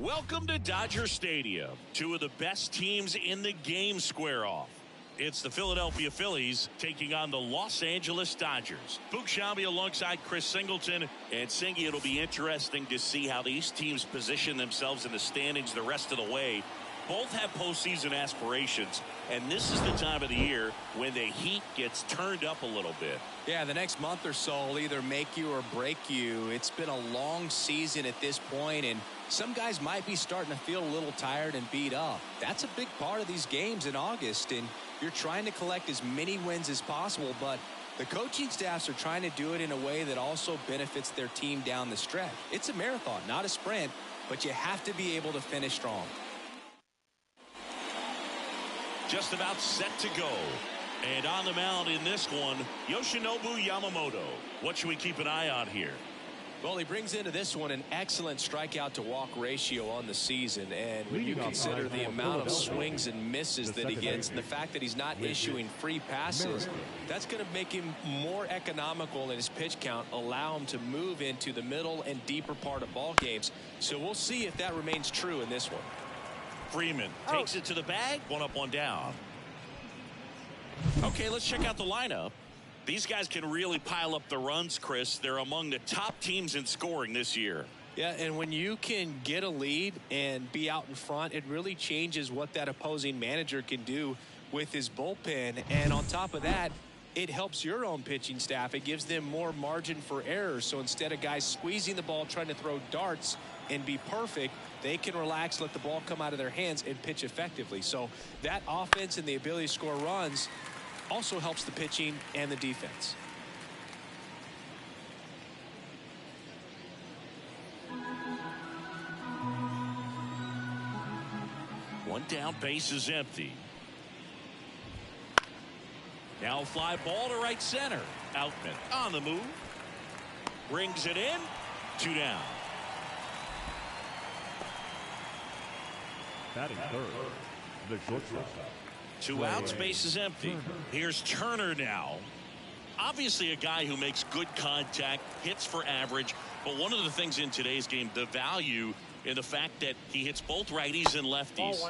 Welcome to Dodger Stadium. Two of the best teams in the game square off. It's the Philadelphia Phillies taking on the Los Angeles Dodgers. Boog Sciambi alongside Chris Singleton. And Singy, it'll be interesting to see how these teams position themselves in the standings the rest of the way. Both have postseason aspirations, and this is the time of the year when the heat gets turned up a little bit. Yeah, the next month or so will either make you or break you. It's been a long season at this point, and some guys might be starting to feel a little tired and beat up. That's a big part of these games in August, and you're trying to collect as many wins as possible, but the coaching staffs are trying to do it in a way that also benefits their team down the stretch. It's a marathon, not a sprint, but you have to be able to finish strong. Just about set to go. And on the mound in this one, Yoshinobu Yamamoto. What should we keep an eye on here? Well, he brings into this one an excellent strikeout to walk ratio on the season. And when you consider the amount of swings and misses that he gets and the fact that he's not issuing free passes, that's going to make him more economical in his pitch count, allow him to move into the middle and deeper part of ball games. So we'll see if that remains true in this one. Freeman takes it to the bag. One up, one down. Okay, let's check out the lineup. These guys can really pile up the runs, Chris. They're among the top teams in scoring this year. Yeah, and when you can get a lead and be out in front, it really changes what that opposing manager can do with his bullpen. And on top of that, it helps your own pitching staff. It gives them more margin for error. So instead of guys squeezing the ball, trying to throw darts and be perfect, they can relax, let the ball come out of their hands and pitch effectively. So that offense and the ability to score runs also helps the pitching and the defense. One down, base is empty. Now a fly ball to right center. Outman on the move. Brings it in. Two down. Batting third, the shortstop. Two outs, base is empty. Here's Turner now. Obviously a guy who makes good contact, hits for average, but one of the things in today's game, the value in the fact that he hits both righties and lefties.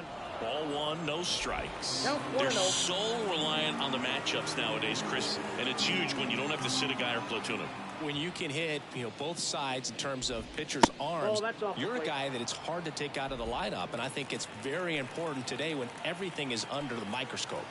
Ball one, no strikes. They're so reliant on the matchups nowadays, Chris, and it's huge when you don't have to sit a guy or platoon him. When you can hit, both sides in terms of pitchers' arms, you're a guy that it's hard to take out of the lineup, and I think it's very important today when everything is under the microscope.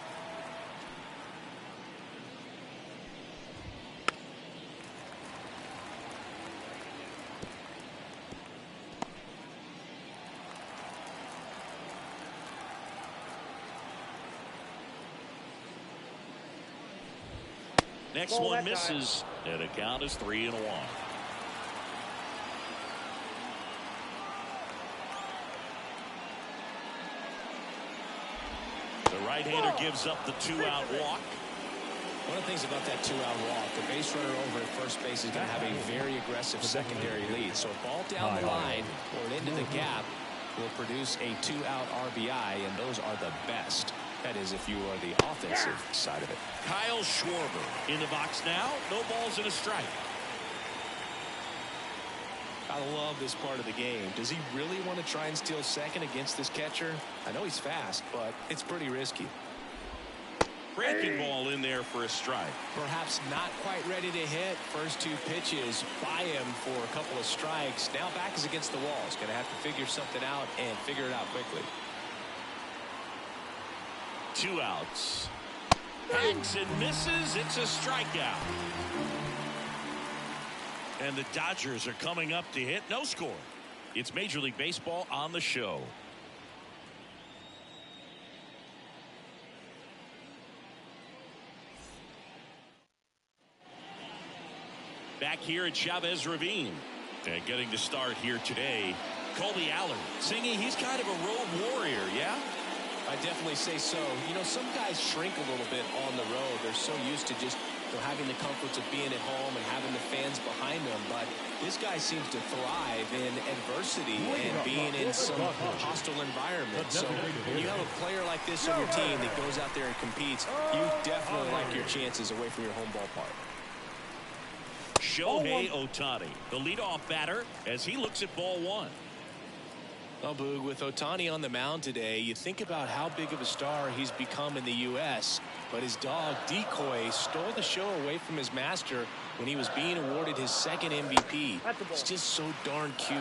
Next one misses, and the count is 3-1. The right-hander gives up the two-out walk. One of the things about that two-out walk, the base runner over at first base is going to have a very aggressive secondary lead. So a ball down the line or into the gap will produce a two-out RBI, and those are the best. That is, if you are the offensive side of it. Kyle Schwarber in the box now. No balls and a strike. I love this part of the game. Does he really want to try and steal second against this catcher? I know he's fast, but it's pretty risky. Breaking ball in there for a strike. Perhaps not quite ready to hit. First two pitches by him for a couple of strikes. Now back is against the wall. He's going to have to figure something out and figure it out quickly. Two outs. Hangs and misses. It's a strikeout. And the Dodgers are coming up to hit. No score. It's Major League Baseball on the show. Back here at Chavez Ravine. And getting the start here today, Colby Allard. Singing, he's kind of a road warrior, yeah? I definitely say so. Some guys shrink a little bit on the road. They're so used to just having the comforts of being at home and having the fans behind them. But this guy seems to thrive in adversity and being in some hostile environment. So when you have a player like this on your team that goes out there and competes, you definitely like your chances away from your home ballpark. Shohei Ohtani, the leadoff batter, as he looks at ball one. Well, Boog, with Ohtani on the mound today, you think about how big of a star he's become in the U.S., but his dog, Decoy, stole the show away from his master when he was being awarded his second MVP. It's just so darn cute.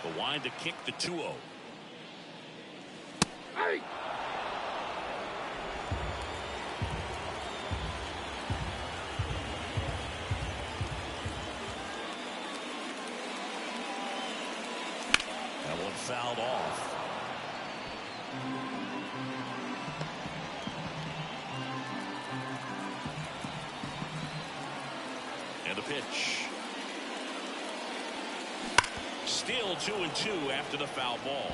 The wind to kick the 2-0. Hey! That one fouled off. And a pitch. Still 2-2 after the foul ball.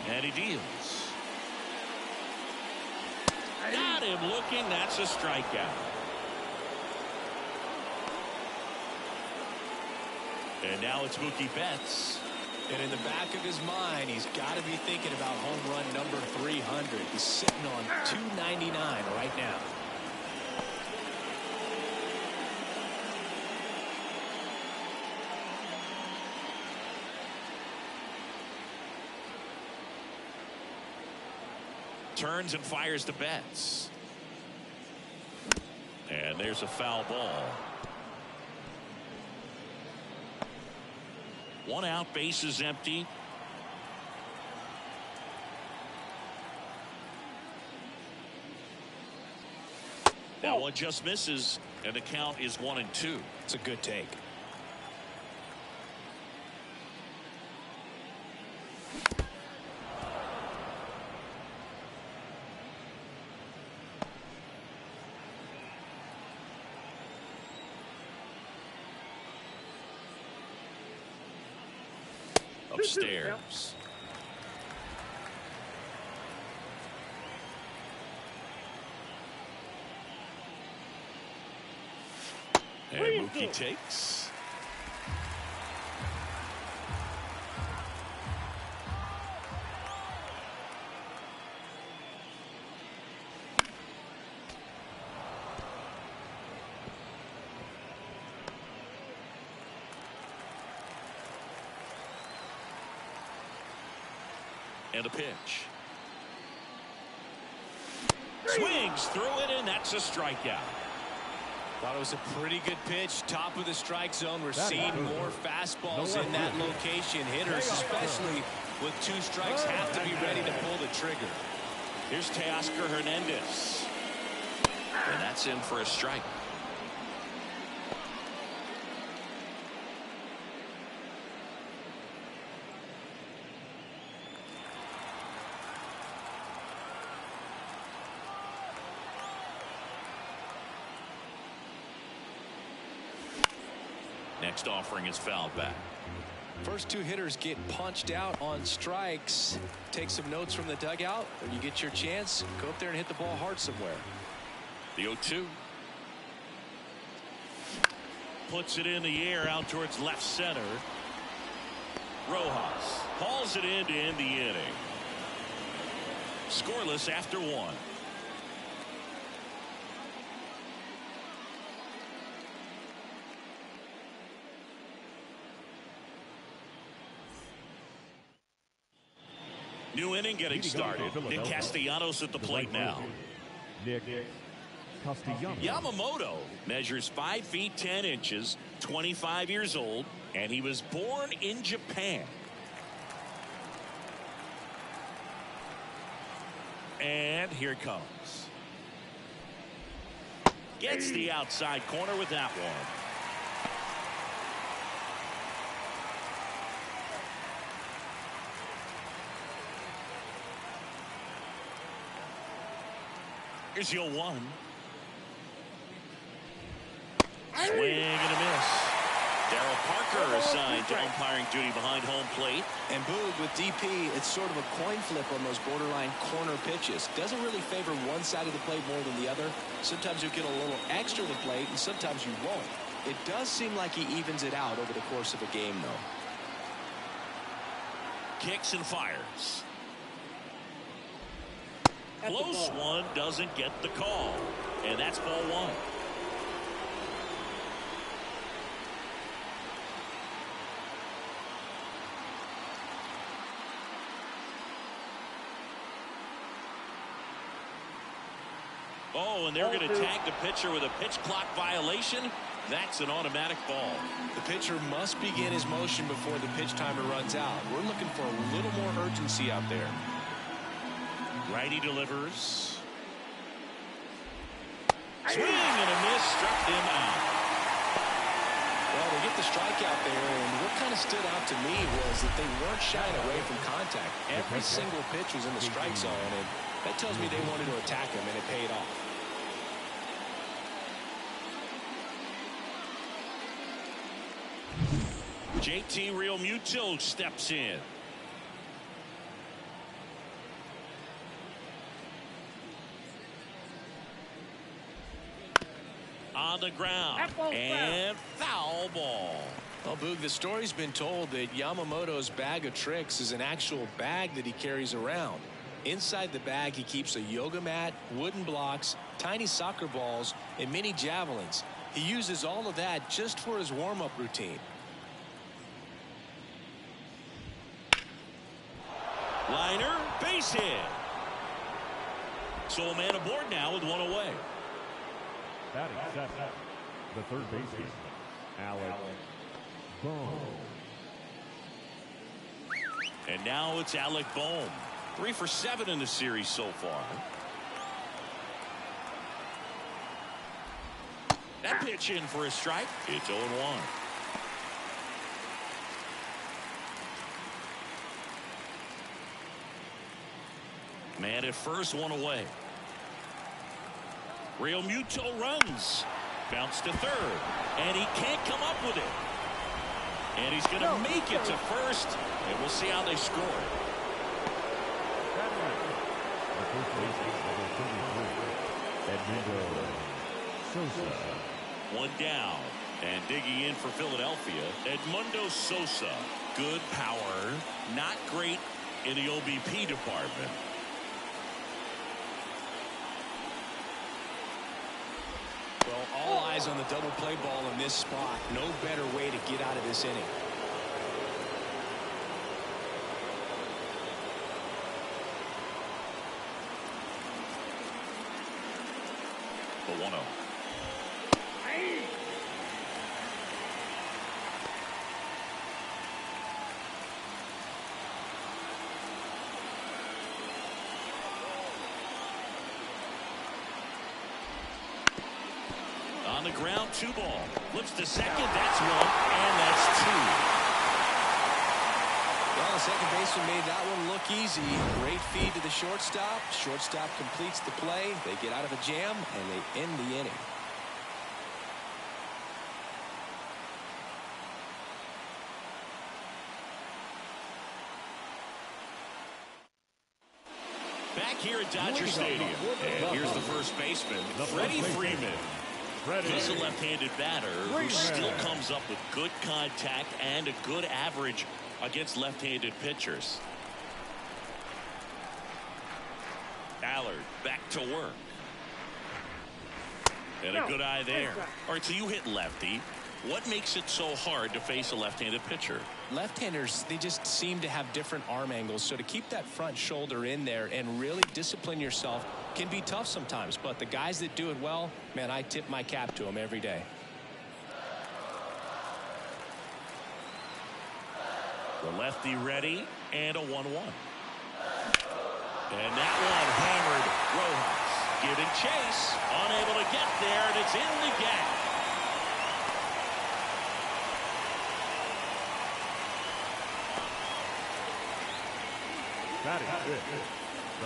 And he deals. Got him looking. That's a strikeout. And now it's Mookie Betts. And in the back of his mind, he's got to be thinking about home run number 300. He's sitting on 299 right now. Turns and fires to Betts. And there's a foul ball. One out, base is empty. That one just misses, and the count is 1-2. It's a good take. Upstairs. And Mookie takes. And a pitch. Swings through it, and that's a strikeout. Thought it was a pretty good pitch. Top of the strike zone. We're seeing more fastballs in that location. Hitters, especially with 2 strikes, have to be ready to pull the trigger. Here's Teoscar Hernandez. And that's in for a strike. Next offering is fouled back. First 2 hitters get punched out on strikes. Take some notes from the dugout. When you get your chance, go up there and hit the ball hard somewhere. The 0-2. Puts it in the air out towards left center. Rojas hauls it in to end the inning. Scoreless after 1. New inning getting started. Nick Castellanos at the plate now. Nick Castellanos. Yamamoto measures 5 feet 10 inches, 25 years old, and he was born in Japan. And here it comes. Gets the outside corner with that one. Here's your 1. Swing and a miss. Darryl Parker assigned to umpiring duty behind home plate. And Boog, with DP, it's sort of a coin flip on those borderline corner pitches. Doesn't really favor one side of the plate more than the other. Sometimes you get a little extra the plate, and sometimes you won't. It does seem like he evens it out over the course of a game, though. Kicks and fires. Close one doesn't get the call. And that's ball one. Oh, and they're going to tag the pitcher with a pitch clock violation. That's an automatic ball. The pitcher must begin his motion before the pitch timer runs out. We're looking for a little more urgency out there. Righty delivers. Swing and a miss, struck him out. Well, they get the strikeout there, and what kind of stood out to me was that they weren't shying away from contact. Every single pitch was in the strike zone, and that tells me they wanted to attack him, and it paid off. JT Realmuto steps in. On the ground. And foul ball. Well, Boog, the story's been told that Yamamoto's bag of tricks is an actual bag that he carries around. Inside the bag, he keeps a yoga mat, wooden blocks, tiny soccer balls, and mini javelins. He uses all of that just for his warm-up routine. Liner, base hit. So a man aboard now with one away. Batting seventh, the third baseman, Alec Bohm. And now it's Alec Bohm. 3 for 7 in the series so far. That pitch in for a strike. It's 0-1. Man at first, one away. Realmuto runs. Bounce to third. And he can't come up with it. And he's going to make it to first. And we'll see how they score. The first baseman, number 33, Edmundo Sosa. One down. And digging in for Philadelphia, Edmundo Sosa. Good power. Not great in the OBP department. Well, all eyes on the double play ball in this spot. No better way to get out of this inning. The 1-0. On the ground, 2 ball. Flips to second. That's 1, and that's 2. Well, the second baseman made that one look easy. Great feed to the shortstop. Shortstop completes the play. They get out of a jam, and they end the inning. Back here at Dodger Stadium. And here's the first baseman, Freddie Freeman. He's a left-handed batter who still comes up with good contact and a good average against left-handed pitchers. Allard back to work. And a good eye there. All right, so you hit lefty. What makes it so hard to face a left-handed pitcher? Left-handers, they just seem to have different arm angles. So to keep that front shoulder in there and really discipline yourself can be tough sometimes. But the guys that do it well, man, I tip my cap to them every day. The lefty ready, and a 1-1. And that one hammered Rojas. Giving chase, unable to get there, and it's in the gap.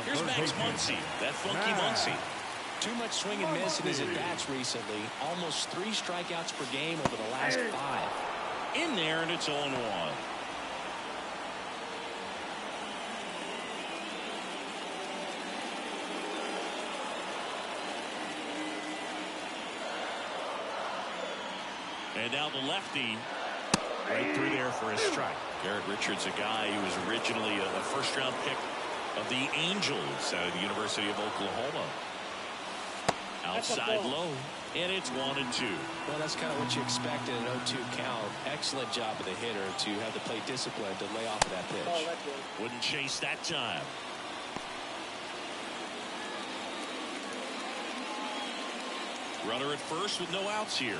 Here's Max Muncy, that funky Muncy. Too much swing and miss in his at-bats recently. Almost 3 strikeouts per game over the last 5. In there, and it's 0-1. And now the lefty right through there for a strike. Garrett Richards, a guy who was originally a first-round pick of the Angels out of the University of Oklahoma. Outside low, and it's 1-2. Well, that's kind of what you expect in an 0-2 count. Excellent job of the hitter to have the plate discipline to lay off of that pitch. Wouldn't chase that time. Runner at first with no outs here.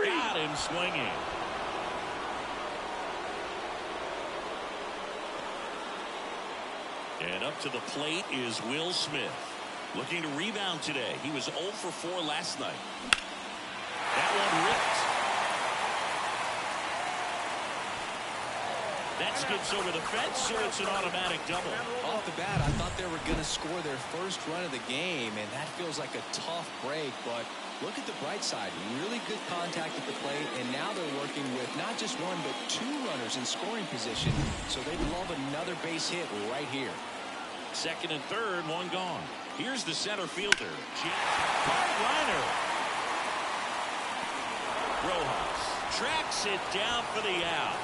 Got him swinging. And up to the plate is Will Smith. Looking to rebound today. He was 0 for 4 last night. That one ripped. That skips over the fence, so it's an automatic double. Off the bat, I thought they were going to score their first run of the game, and that feels like a tough break. But look at the bright side. Really good contact at the plate, and now they're working with not just one, but 2 runners in scoring position. So they'd love another base hit right here. Second and third, one gone. Here's the center fielder. Hard liner. Rojas tracks it down for the out.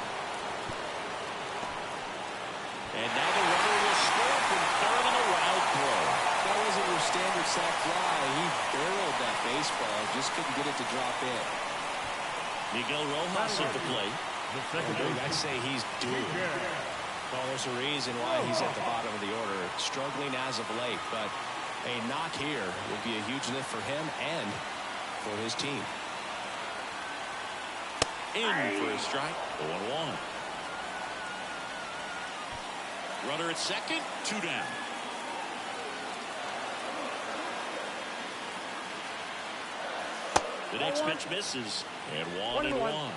And now the runner will score from third on a wild throw. That wasn't your standard sac fly. He barreled that baseball, just couldn't get it to drop in. Miguel Rojas at the plate. I'd say he's due. Well, there's a reason why he's at the bottom of the order, struggling as of late, but a knock here would be a huge lift for him and for his team. In for a strike, 0-1. Runner at second, 2 down. The next pitch misses, and 1-1.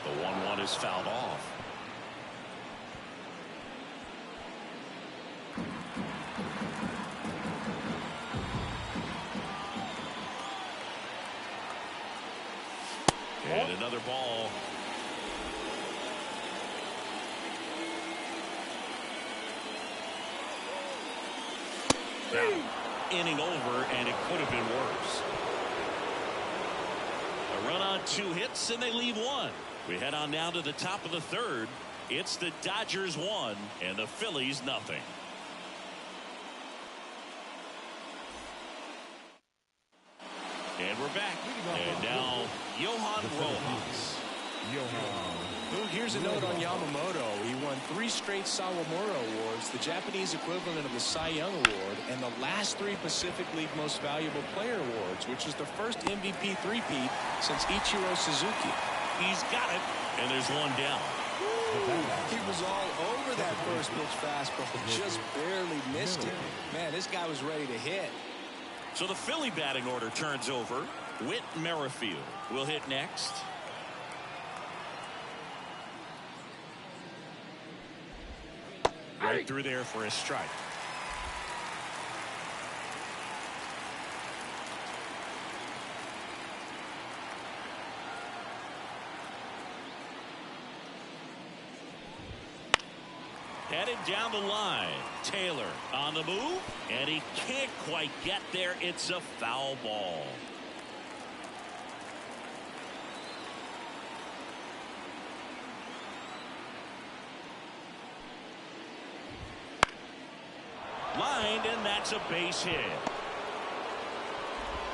The 1-1 is fouled off. And another ball. Inning over, and it could have been worse. A run on 2 hits, and they leave 1. We head on now to the top of the third. It's the Dodgers 1 and the Phillies nothing. And we're back. And now Johan Rojas. Here's a note on Yamamoto. He won 3 straight Sawamura Awards, the Japanese equivalent of the Cy Young Award, and the last 3 Pacific League Most Valuable Player Awards, which is the first MVP three-peat since Ichiro Suzuki. He's got it, and there's 1 down. He was all over that first pitch fastball, just barely missed it. Man, this guy was ready to hit. So the Philly batting order turns over. Whit Merrifield will hit next. Right through there for a strike. Headed down the line. Taylor on the move, and he can't quite get there. It's a foul ball. Lined, and that's a base hit.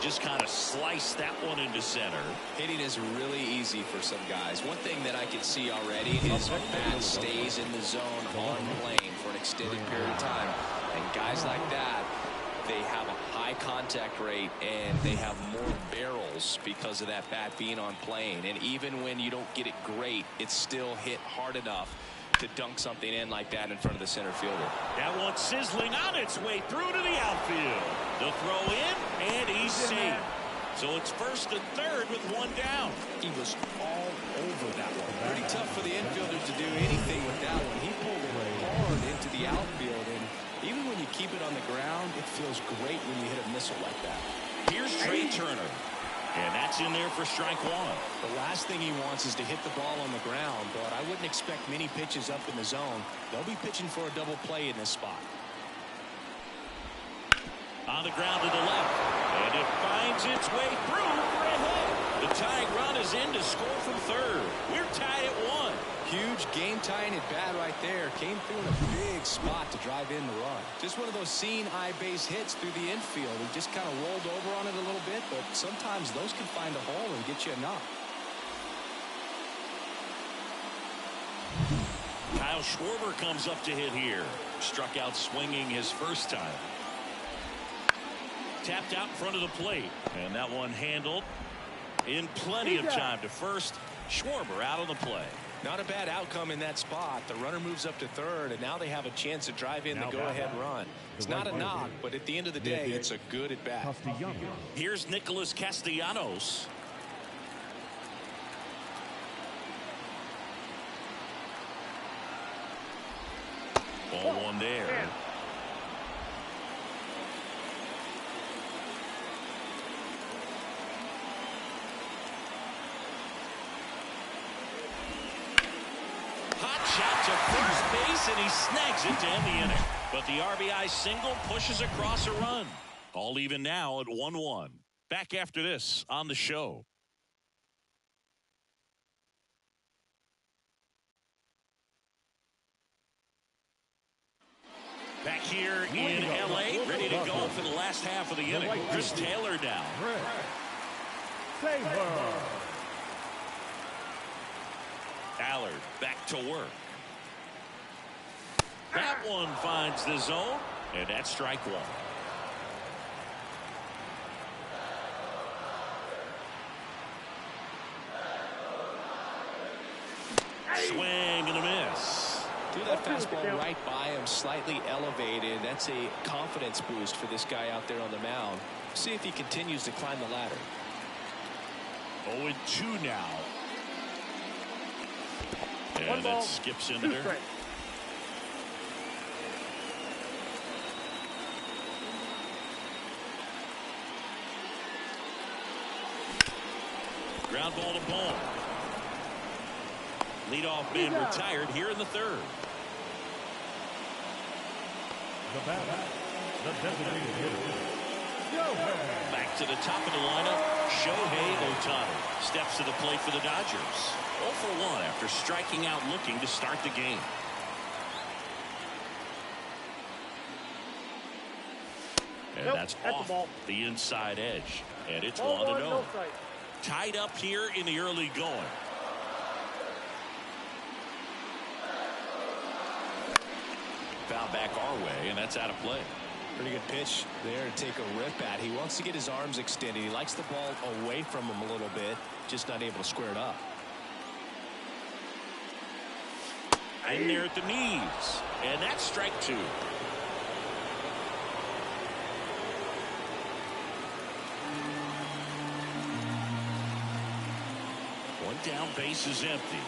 Just kind of sliced that one into center. Hitting is really easy for some guys. One thing that I can see already is bat stays in the zone on plane for an extended period of time. And guys like that, they have a high contact rate and they have more barrels because of that bat being on plane. And even when you don't get it great, it's still hit hard enough to dunk something in like that in front of the center fielder. That one sizzling on its way through to the outfield. The throw in, and he's safe. So it's first and third with 1 down. He was all over that one. Pretty tough for the infielder to do anything with that one. He pulled it hard into the outfield, and even when you keep it on the ground, it feels great when you hit a missile like that. Here's Trey Turner. And that's in there for strike 1. The last thing he wants is to hit the ball on the ground, but I wouldn't expect many pitches up in the zone. They'll be pitching for a double play in this spot. On the ground to the left. And it finds its way through for a hit. The tying run is in to score from third. We're tied at 1. Huge game-tying at bat right there. Came through in a big spot to drive in the run. Just one of those seeing eye base hits through the infield. He just kind of rolled over on it a little bit, but sometimes those can find a hole and get you a knock. Kyle Schwarber comes up to hit here. Struck out swinging his first time. Tapped out in front of the plate. And that one handled in plenty of time to first. Schwarber out on the play. Not a bad outcome in that spot. The runner moves up to third, and now they have a chance to drive in the go-ahead run. It's not a knock, but at the end of the day, it's a good at-bat. Here's Nicholas Castellanos. Ball one there. To first base, and he snags it to end the inning. But the RBI single pushes across a run. All even now at 1-1. Back after this on the show. Back here in L.A., ready to go for the last half of the inning. Chris Taylor down. Allard back to work. That one finds the zone, and that's strike one. Swing and a miss. Threw that fastball right by him, slightly elevated. That's a confidence boost for this guy out there on the mound. See if he continues to climb the ladder. 0-2 now. And that skips into there. Ground ball to Bone. Leadoff man retired here in the third. The batter, the designated hitter. Back to the top of the lineup, Shohei Ohtani steps to the plate for the Dodgers. 0 for 1 after striking out looking to start the game. And that's off the inside edge. And it's 1-0. Tied up here in the early going. Foul back our way, and that's out of play. Pretty good pitch there to take a rip at. He wants to get his arms extended. He likes the ball away from him a little bit, just not able to square it up. In there at the knees, and that's strike two. One down, base is empty.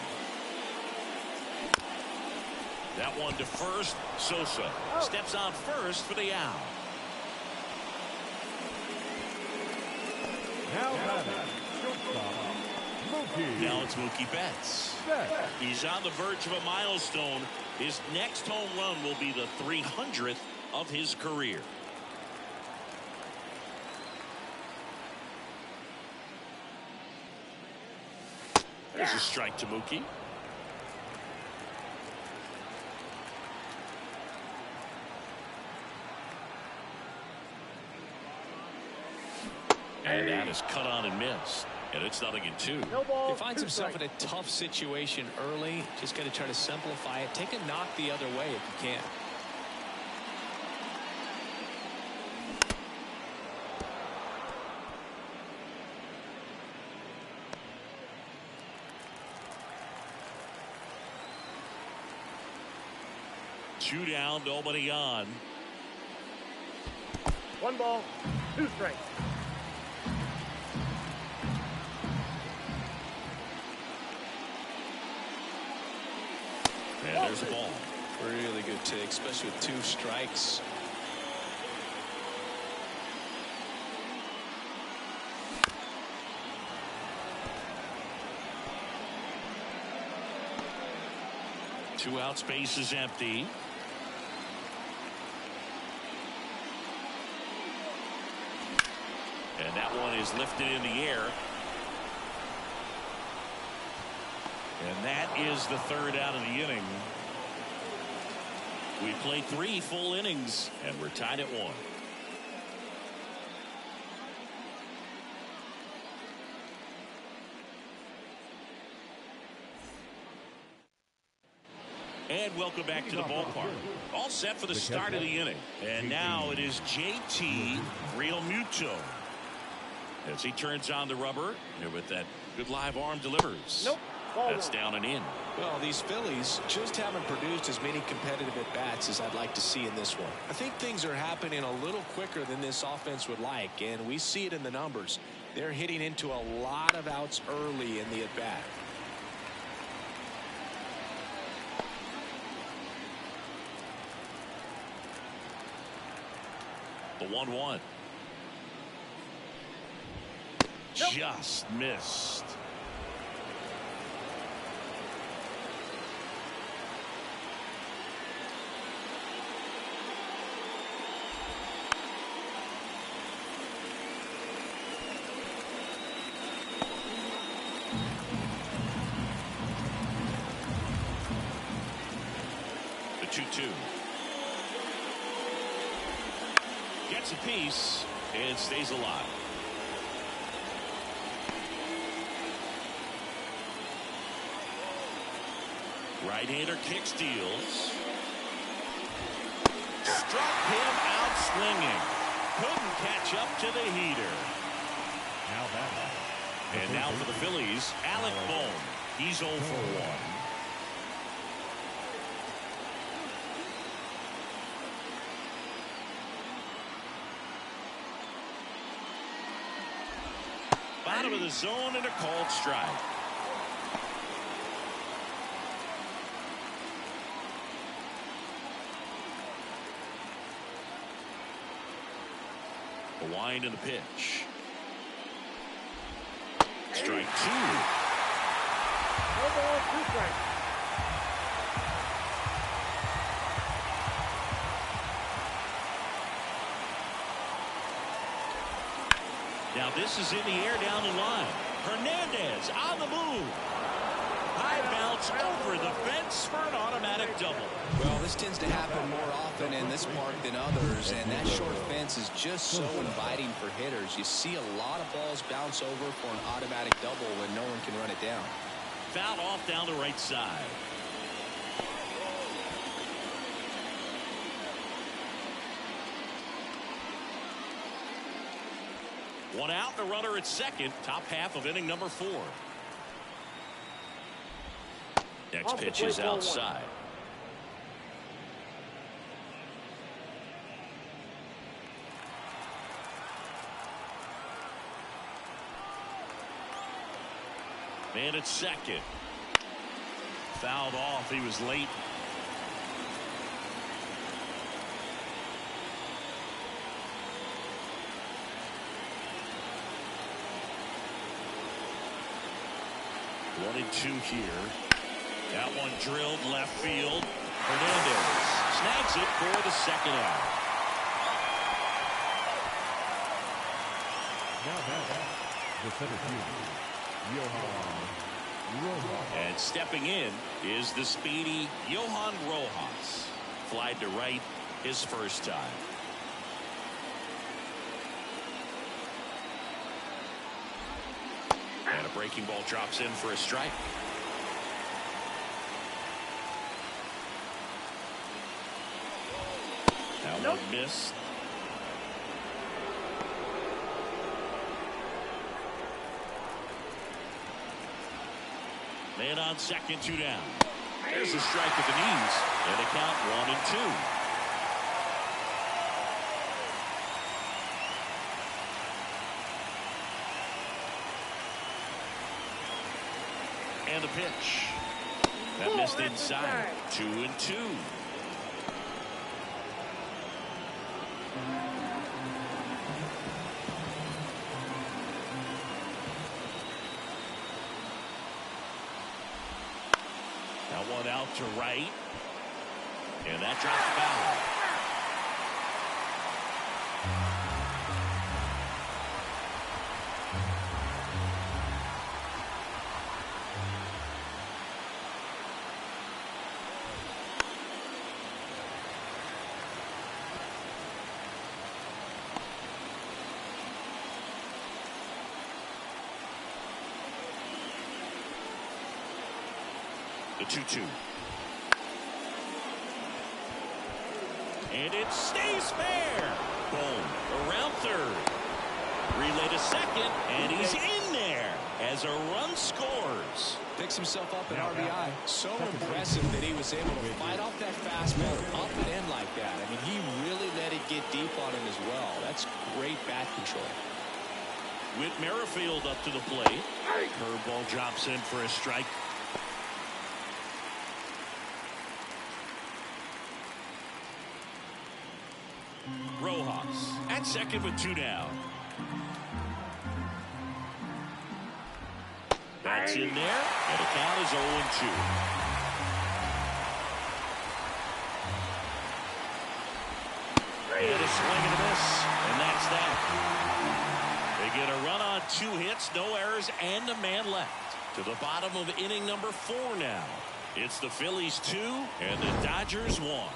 That one to first. Sosa steps on first for the out. Now it's Mookie Betts. He's on the verge of a milestone. His next home run will be the 300th of his career. There's a strike to Mookie. And that is cut on and missed. And it's 0-2. He finds himself in a tough situation early. Just got to try to simplify it. Take a knock the other way if you can. Two down, nobody on. 1 ball, 2 strikes. And there's a ball. Really good take, especially with 2 strikes. Two out, space is empty. And that one is lifted in the air. And that is the third out of the inning. We played 3 full innings, and we're tied at 1. And welcome back to the ballpark. All set for the start of the inning. And now it is JT Realmuto as he turns on the rubber and with that good live arm delivers. Nope. That's down and in. Well, these Phillies just haven't produced as many competitive at-bats as I'd like to see in this one. I think things are happening a little quicker than this offense would like, and we see it in the numbers. They're hitting into a lot of outs early in the at-bat. The 1-1. Just missed. The 2-2. Gets a piece and stays alive. Right-hander kick steals. Struck him out swinging. Couldn't catch up to the heater. Now that. And now for the Phillies, Alec Bohm. He's 0 for 1. Bottom of the zone and a called strike. The wind and the pitch. Strike 2. No ball, 2 strikes. Now this is in the air down the line. Hernandez on the move. High bounce over the fence for an automatic double. Well, this tends to happen more often in this park than others, and that short fence is just so inviting for hitters. You see a lot of balls bounce over for an automatic double when no one can run it down. Fouled off down the right side. One out, the runner at second. Top half of inning number 4. Next pitch is outside. Man at second. Fouled off. He was late. One and 2 here. That one drilled left field. Hernandez snags it for the second out. Now that. The center fielder, Johan Rojas. And stepping in is the speedy Johan Rojas. Flied to right his first time. And a breaking ball drops in for a strike. That one missed. Man on second, 2 down. There's a strike at the knees. And a count 1 and 2. And the pitch. That missed inside. 2 and 2. That one out to right. And that drops foul. The 2-2. And it stays fair. Boom. Around third. Relay to second. And he's in there as a run scores. Picks himself up an RBI. So impressive that he was able to fight off that fastball up and in like that. I mean, he really let it get deep on him as well. That's great bat control. Whit Merrifield up to the plate. Curveball drops in for a strike. Rojas at second with 2 down. That's in there, and the count is 0-2. And a swing and a miss, and that's that. They get a run on 2 hits, no errors, and a man left. To the bottom of inning number 4 now. It's the Phillies 2 and the Dodgers 1.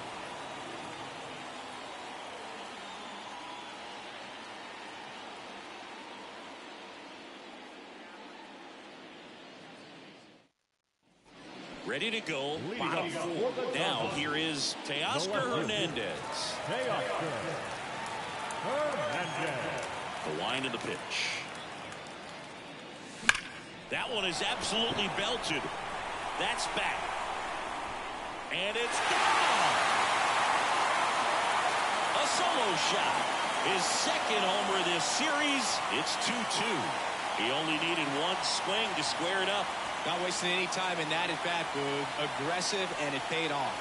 Ready to go. Bottom 4. Now here is Teoscar Hernandez. The wind of the pitch. That one is absolutely belted. That's back. And it's gone. A solo shot. His second homer this series. It's 2-2. He only needed one swing to square it up. Not wasting any time in that at bat, Boog. Aggressive, and it paid off.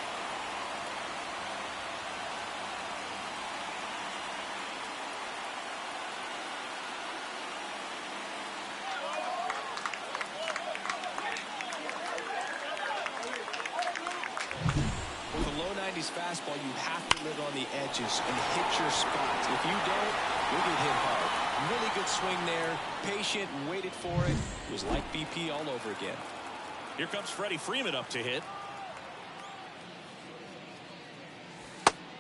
With a low 90s fastball, you have to live on the edges and hit your spots. If you don't, you'll get hit hard. Really good swing there. Patient, waited for it. It was like BP all over again. Here comes Freddie Freeman up to hit.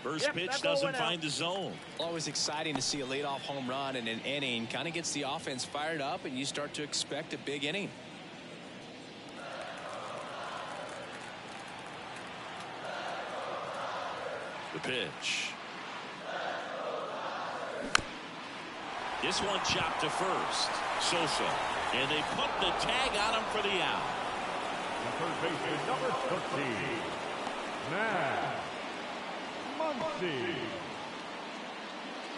First pitch doesn't find the zone. Always exciting to see a leadoff home run in an inning. Kind of gets the offense fired up, and you start to expect a big inning. The pitch. This one chopped to first. Sosa. And they put the tag on him for the out. The third baseman, number 13, Max Muncy.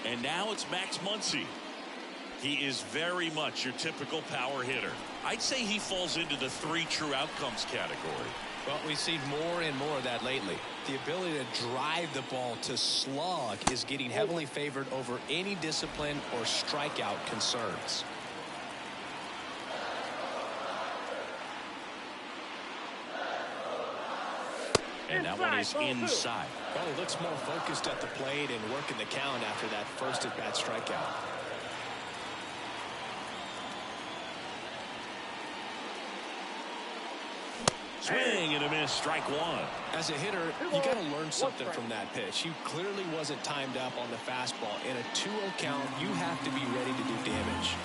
And now it's Max Muncy. He is very much your typical power hitter. I'd say he falls into the 3 true outcomes category. Well, we've seen more and more of that lately. The ability to drive the ball to slug is getting heavily favored over any discipline or strikeout concerns. And that one is inside. Well, he looks more focused at the plate and working the count after that first at-bat strikeout. Swing and a miss, strike 1. As a hitter, you got to learn something from that pitch. He clearly wasn't timed up on the fastball. In a 2-0 count, you have to be ready to do damage.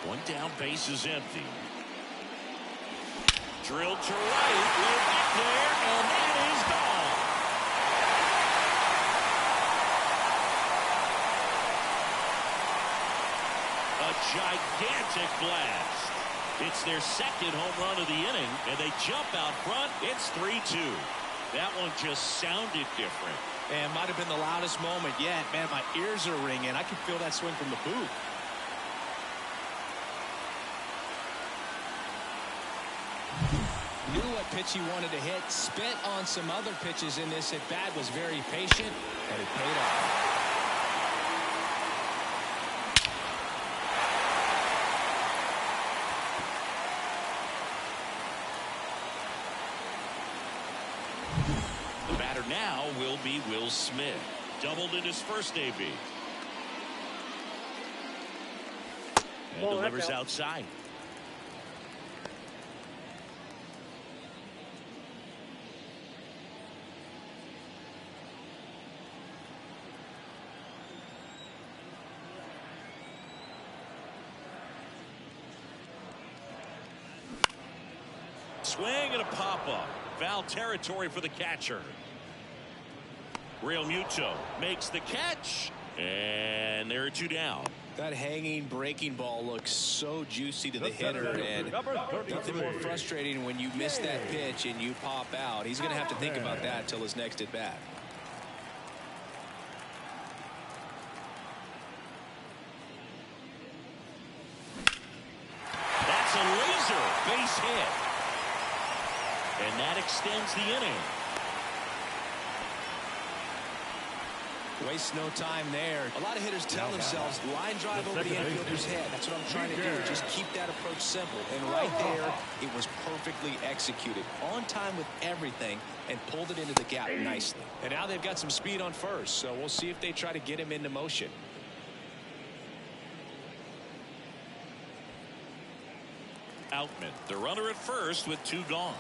One down, base is empty. Drilled to right, way back there, and that is gone. A gigantic blast. It's their second home run of the inning, and they jump out front. It's 3-2. That one just sounded different. And might have been the loudest moment yet. Man, my ears are ringing. I can feel that swing from the booth. Knew what pitch he wanted to hit. Spent on some other pitches in this at bat. Was very patient, and it paid off. Now will be Will Smith. Doubled in his first AB. And delivers outside. swing and a pop-up. Foul territory for the catcher. Real Muto makes the catch. And there are 2 down. That hanging breaking ball looks so juicy to the hitter, and nothing more frustrating when you miss that pitch and you pop out. He's going to have to think about that till his next at bat. That's a laser base hit. And that extends the inning. Waste no time there. A lot of hitters tell themselves, line drive over the infielder's head. That's what I'm trying to do. Just keep that approach simple. And right there, it was perfectly executed. On time with everything, and pulled it into the gap nicely. And now they've got some speed on first, so we'll see if they try to get him into motion. Outman, the runner at first with 2 gone.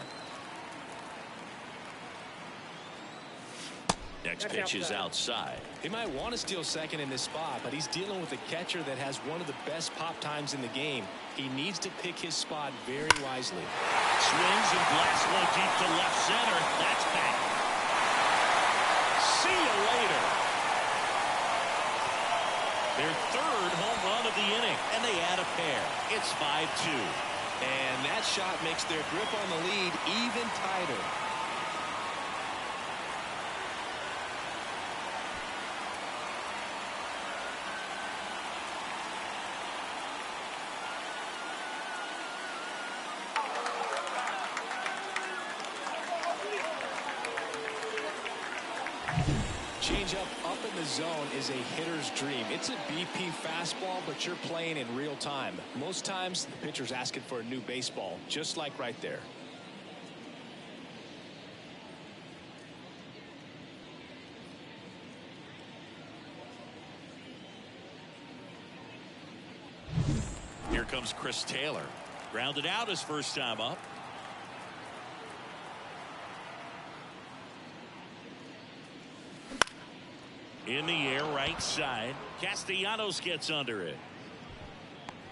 Next pitch is outside. He might want to steal second in this spot, but he's dealing with a catcher that has one of the best pop times in the game. He needs to pick his spot very wisely. Swings and blasts one deep to left center. That's back. See you later. Their 3rd home run of the inning, and they add a pair. It's 5-2. And that shot makes their grip on the lead even tighter. Changeup up in the zone is a hitter's dream. It's a BP fastball, but you're playing in real time. Most times, the pitcher's asking for a new baseball, just like right there. Here comes Chris Taylor. Grounded out his first time up. In the air, right side. Castellanos gets under it.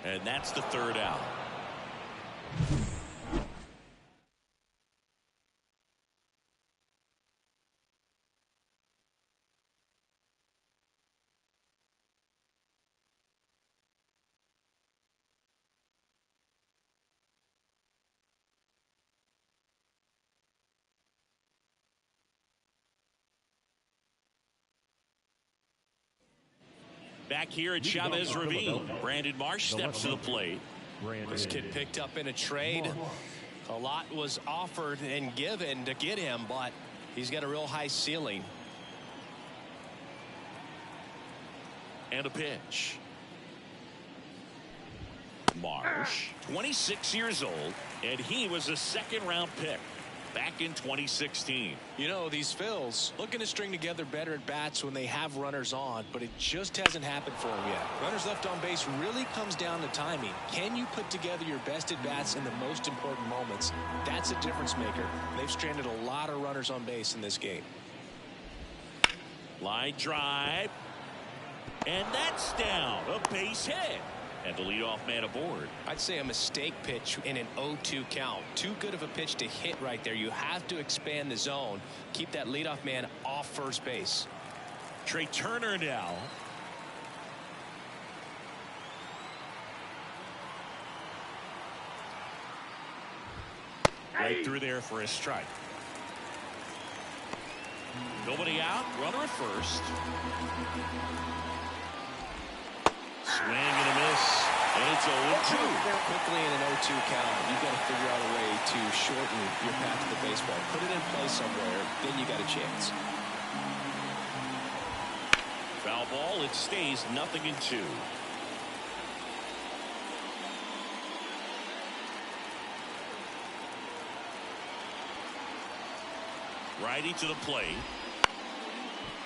And that's the 3rd out. Back here at Chavez Ravine, Brandon Marsh steps to the plate. This kid picked up in a trade. A lot was offered and given to get him, but he's got a real high ceiling. And a pitch. Marsh, 26 years old, and he was a 2nd-round pick back in 2016. You know, these Phils looking to string together better at bats when they have runners on, but it just hasn't happened for them yet. Runners left on base really comes down to timing. Can you put together your best at bats in the most important moments? That's a difference maker. They've stranded a lot of runners on base in this game. Line drive. And that's down. A base hit. And the leadoff man aboard. I'd say a mistake pitch in an 0-2 count. Too good of a pitch to hit right there. You have to expand the zone. Keep that leadoff man off first base. Trey Turner now. Right through there for a strike. Nobody out. Runner at first. Swing and a miss. And it's 0-2. Quickly in an 0-2 count, you've got to figure out a way to shorten your path to the baseball. Put it in play somewhere, then you got a chance. Foul ball. It stays 0-2. Righty to the plate.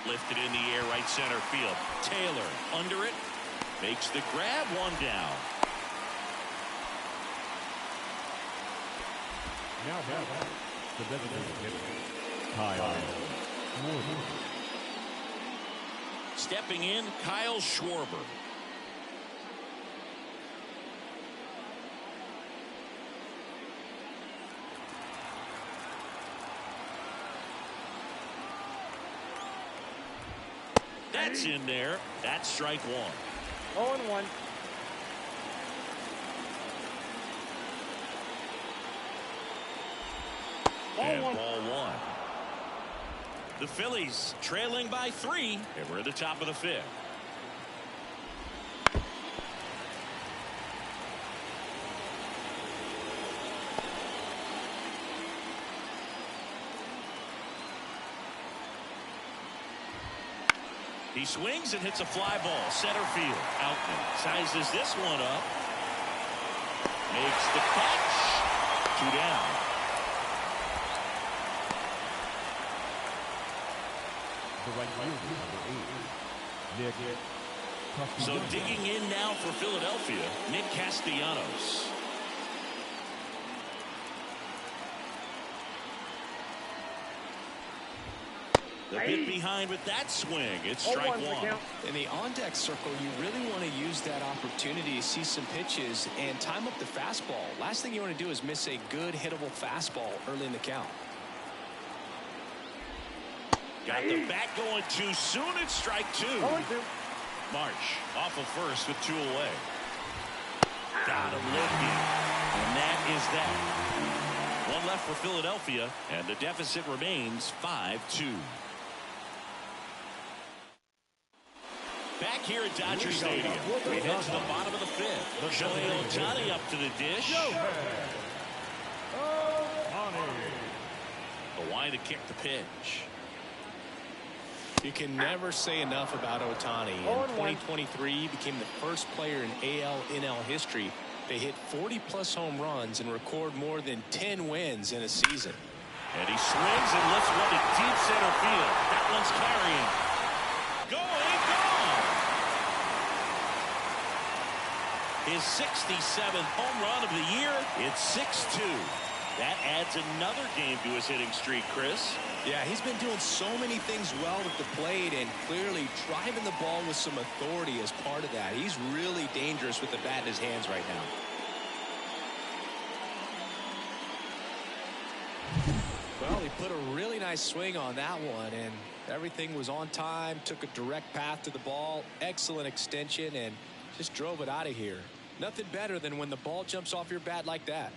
Lifted in the air, right center field. Taylor under it. Makes the grab, 1 down. Now the designated hitter, Kyle Schwarber. Stepping in, Kyle Schwarber. That's in there. That's strike one. 0-1. And ball one. The Phillies trailing by 3, and we're at the top of the 5th. He swings and hits a fly ball. Center field. Outman sizes this one up. Makes the catch. 2 down. The right fielder, number 8, Nick. So digging in now for Philadelphia, Nick Castellanos. The bit behind with that swing. It's strike one. In the on-deck circle, you really want to use that opportunity to see some pitches and time up the fastball. Last thing you want to do is miss a good hittable fastball early in the count. Got the bat going too soon. It's strike 2. 0-2. March off of first with 2 away. Got him looking. And that is that. 1 left for Philadelphia, and the deficit remains 5-2. Back here at Dodger Stadium, we head to the bottom of the 5th. Shohei Ohtani up to the dish. Kawhi to kick the pitch. You can never say enough about Ohtani. In 2023, he became the first player in AL/NL history to hit 40-plus home runs and record more than 10 wins in a season. And he swings and lifts one to deep center field. That one's carrying. Going, gone. His 67th home run of the year. It's 6-2. That adds another game to his hitting streak, Chris. Yeah, he's been doing so many things well at the plate and clearly driving the ball with some authority as part of that. He's really dangerous with the bat in his hands right now. Well, he put a really nice swing on that one, and everything was on time, took a direct path to the ball, excellent extension, and just drove it out of here. Nothing better than when the ball jumps off your bat like that.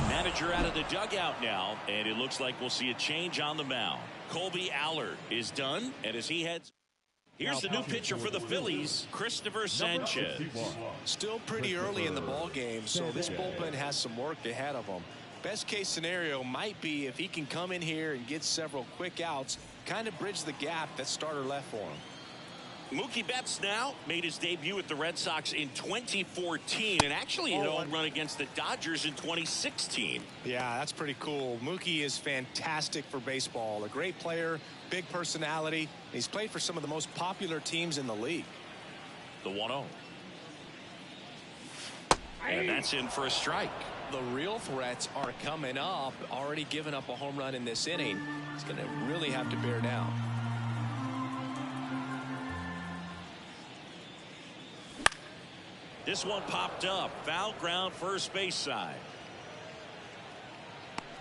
Manager out of the dugout now, and it looks like we'll see a change on the mound. Colby Allard is done, and as he heads, here's the new pitcher for the Phillies, Christopher Sanchez. Still pretty early in the ball game, so this bullpen has some work ahead of them. Best case scenario might be if he can come in here and get several quick outs, kind of bridge the gap that starter left for him. Mookie Betts now made his debut with the Red Sox in 2014 and actually hit a home run against the Dodgers in 2016. Yeah, that's pretty cool. Mookie is fantastic for baseball. A great player, big personality. He's played for some of the most popular teams in the league. The 1-0. And that's in for a strike. The real threats are coming up. Already given up a home run in this inning. He's going to really have to bear down. This one popped up. Foul ground first base side.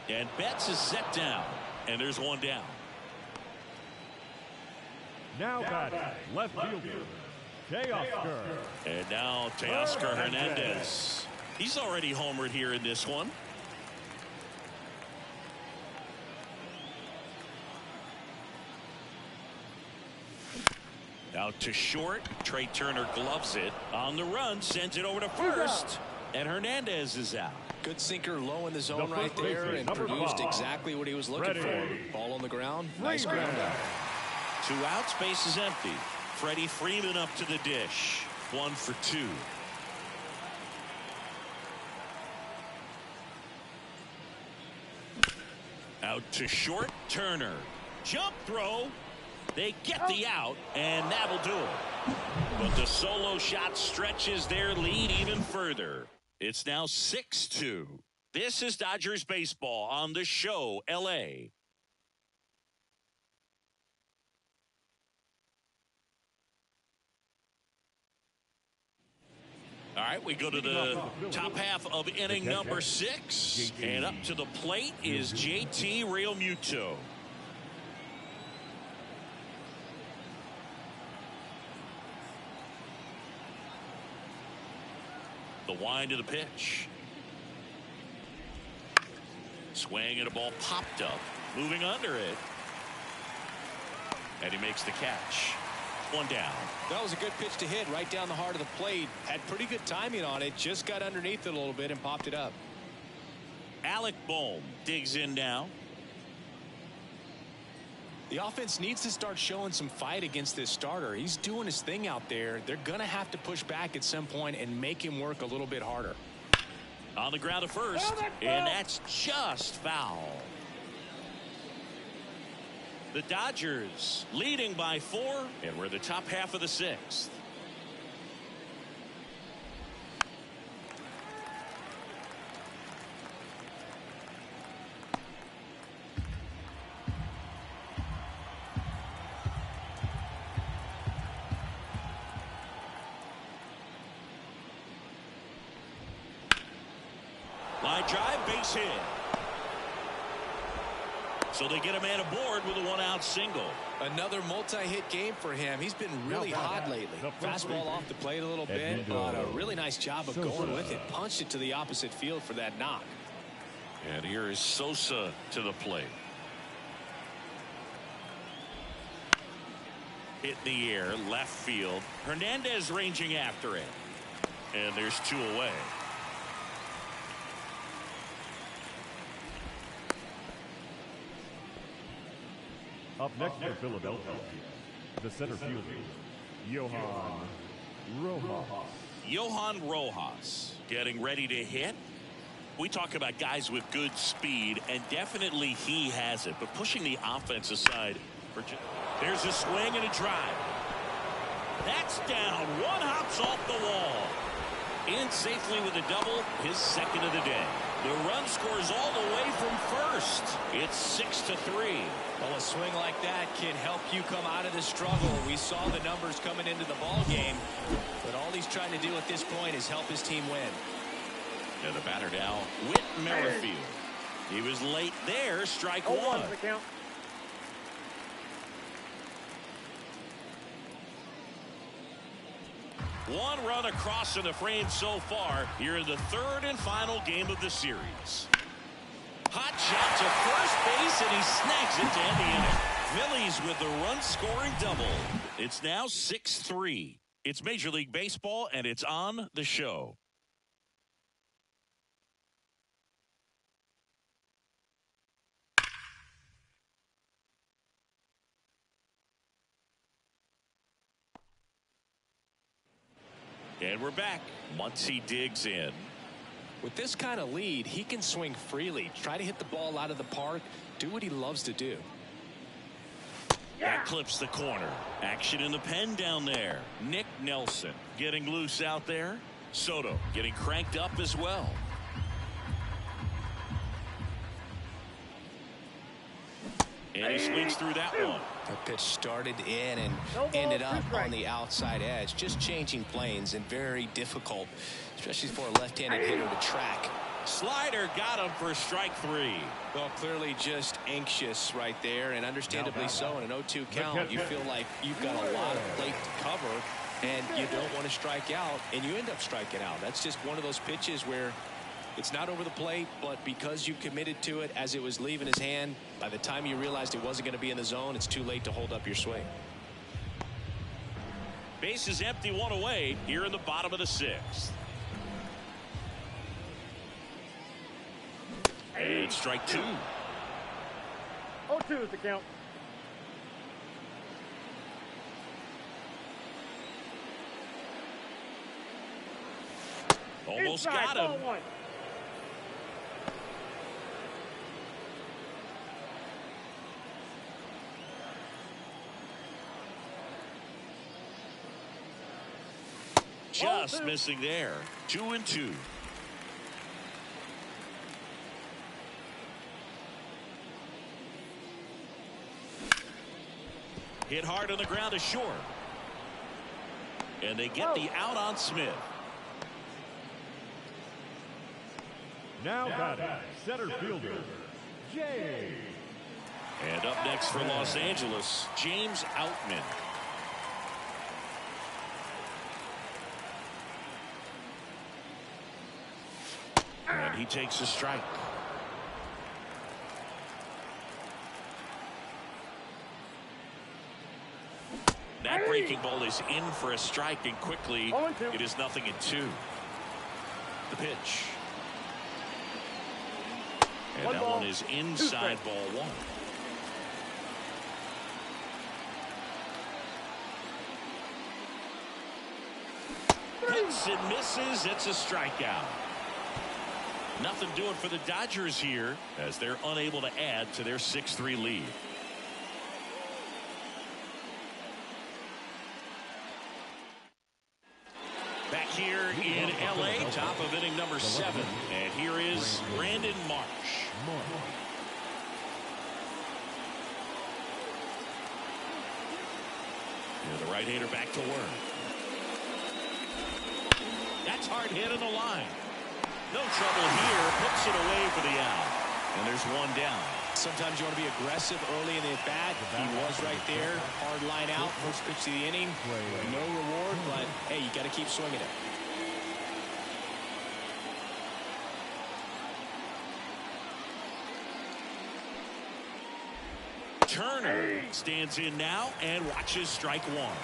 And Betts is set down. And there's one down. Now batting, left fielder, Teoscar. And now Teoscar Hernandez. He's already homered here in this one. Out to short. Trey Turner gloves it. On the run, sends it over to first. And Hernandez is out. Good sinker low in the zone right there and produced exactly what he was looking for. Ball on the ground. Nice ground out. 2 outs, base is empty. Freddie Freeman up to the dish. 1 for 2. Out to short. Turner. Jump throw. They get the out, and that'll do it. But the solo shot stretches their lead even further. It's now 6-2. This is Dodgers baseball on the show, L.A. All right, we go to the top half of inning number 6. And up to the plate is JT Realmuto. The wind of the pitch. Swing and a ball popped up. Moving under it. And he makes the catch. One down. That was a good pitch to hit right down the heart of the plate. Had pretty good timing on it. Just got underneath it a little bit and popped it up. Alec Bohm digs in now. The offense needs to start showing some fight against this starter. He's doing his thing out there. They're going to have to push back at some point and make him work a little bit harder. On the ground to first. And that's just foul. The Dodgers leading by 4, and we're the top half of the 6th. Line drive, base hit. So they get a man aboard with a 1-out single. Another multi-hit game for him. He's been really hot lately. Fastball off the plate a little bit, but a really nice job of going with it. Punched it to the opposite field for that knock. And here is Sosa to the plate. Hit in the air, left field. Hernandez ranging after it. And there's 2 away. Up next for Philadelphia, the center fielder, Johan Rojas. Johan Rojas getting ready to hit. We talk about guys with good speed, and definitely he has it. But pushing the offense aside, there's a swing and a drive. That's down. One hops off the wall. In safely with a double, his second of the day. The run scores all the way from first. It's 6-3. Well, a swing like that can help you come out of the struggle. We saw the numbers coming into the ball game, but all he's trying to do at this point is help his team win. And the batter now, Whit Merrifield. He was late there, strike 1. One run across in the frame so far here in the 3rd and final game of the series. Hot shot to first base, and he snags it to end the inning. Phillies with the run-scoring double. It's now 6-3. It's Major League Baseball, and it's on the show. And we're back. Muncy digs in. With this kind of lead, he can swing freely, try to hit the ball out of the park, do what he loves to do. That clips the corner. Action in the pen down there. Nick Nelson getting loose out there. Soto getting cranked up as well. And he swings through that one. The pitch started in and ended up on the outside edge. Just changing planes and very difficult, especially for a left-handed hitter to track. Slider got him for strike 3. Well, clearly just anxious right there, and understandably so. In an 0-2 count, you feel like you've got a lot of plate to cover, and you don't want to strike out, and you end up striking out. That's just one of those pitches where it's not over the plate, but because you committed to it as it was leaving his hand, by the time you realized it wasn't going to be in the zone, it's too late to hold up your swing. Base is empty, 1 away here in the bottom of the 6th. And strike 2. 0-2 is the count. Almost Inside, got him. ball 1. Just missing there. 2-2. Hit hard on the ground to short. And they get the out on Smith. Now batting, center fielder, James. And up next for Los Angeles, James Outman. And he takes a strike. That breaking ball is in for a strike, and quickly it is 0-2. The pitch. And that one is inside ball one. Hits and misses. It's a strikeout. Nothing doing for the Dodgers here as they're unable to add to their 6-3 lead. Back here in L.A., top of inning number 7. And here is Brandon Marsh. And the right-hander back to work. That's hard hit on the line. No trouble here. Puts it away for the out. And there's one down. Sometimes you want to be aggressive early in the at-bat. He was right there. Hard line out. First pitch of the inning. No reward, but, hey, you got to keep swinging it. Turner stands in now and watches strike one.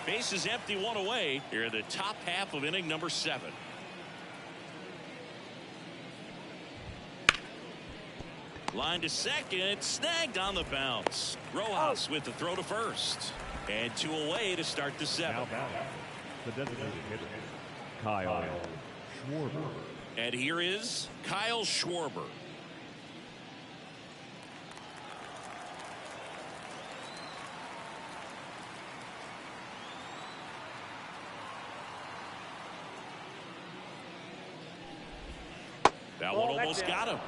Base is empty, one away here in the top half of inning number 7. Line to second, snagged on the bounce. Rojas with the throw to first. And 2 away to start the 7th. The designated hitter, Kyle Schwarber. And here is Kyle Schwarber. That one almost got him.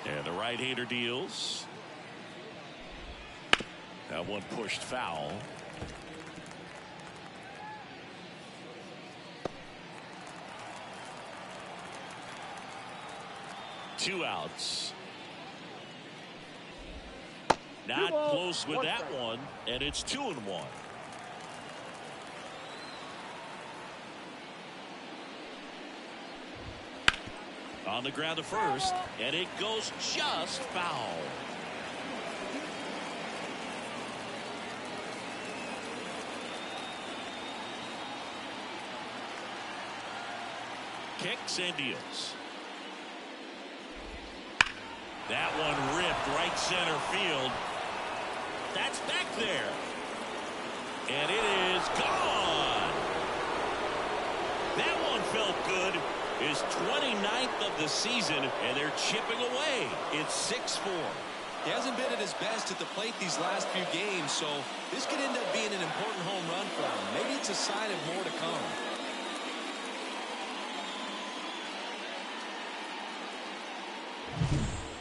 And the right-hander deals. That one pushed foul. Two outs. Not close with that one, and it's 2-1. On the ground to first, and it goes just foul. Kicks and deals. That one ripped right center field. That's back there. And it is gone. That one felt good. His 29th of the season, and they're chipping away. It's 6-4. He hasn't been at his best at the plate these last few games, so this could end up being an important home run for him. Maybe it's a sign of more to come.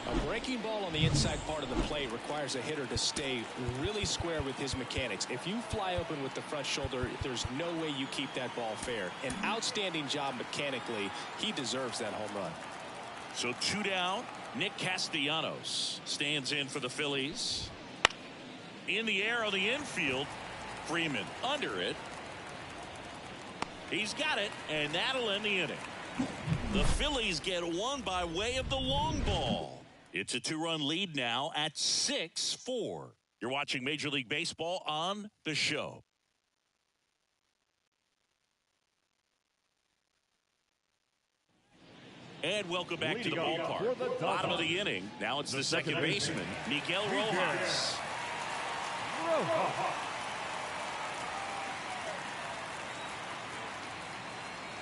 A breaking ball on the inside part of the plate requires a hitter to stay really square with his mechanics. If you fly open with the front shoulder, there's no way you keep that ball fair. An outstanding job mechanically. He deserves that home run. So 2 down. Nick Castellanos stands in for the Phillies. In the air on the infield. Freeman under it. He's got it, and that'll end the inning. The Phillies get one by way of the long ball. It's a 2-run lead now at 6-4. You're watching Major League Baseball on The Show. And welcome back to the ballpark. Bottom of the inning. Now it's the second baseman, Miguel Rojas.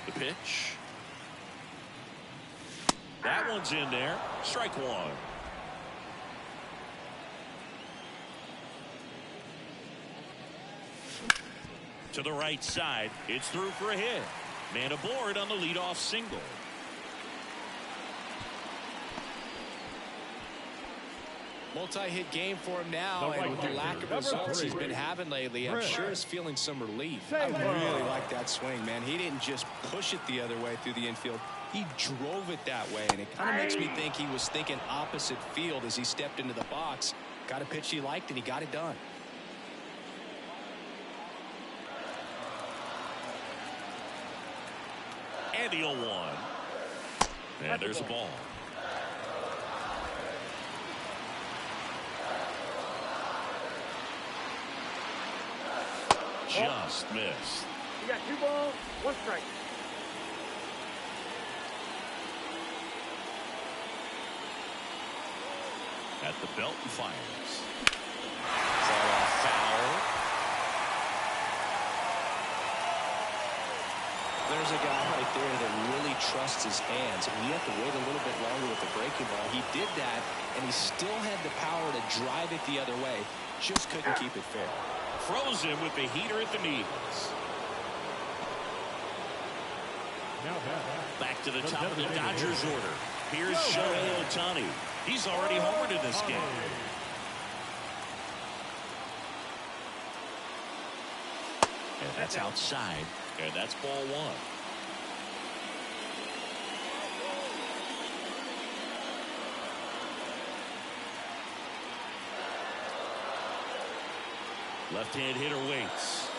The pitch. That one's in there. Strike one. To the right side. It's through for a hit. Man aboard on the leadoff single. Multi-hit game for him now, and with the lack of results he's been having lately, I'm sure he's feeling some relief. I really like that swing, man. He didn't just push it the other way through the infield. He drove it that way, and it kind of makes me think he was thinking opposite field as he stepped into the box. Got a pitch he liked, and he got it done. And the 0-1. And there's a ball. Just missed. You got 2 balls, 1 strike. At the belt and fires. Is that a foul? There's a guy right there that really trusts his hands. And you have to wait a little bit longer with the breaking ball. He did that, and he still had the power to drive it the other way. Just couldn't keep it fair. Frozen with the heater at the knees. Back to the top of the Dodgers order. Here's Shohei Ohtani. He's already homered in this game. And that's outside. And that's ball 1. Left-hand hitter waits.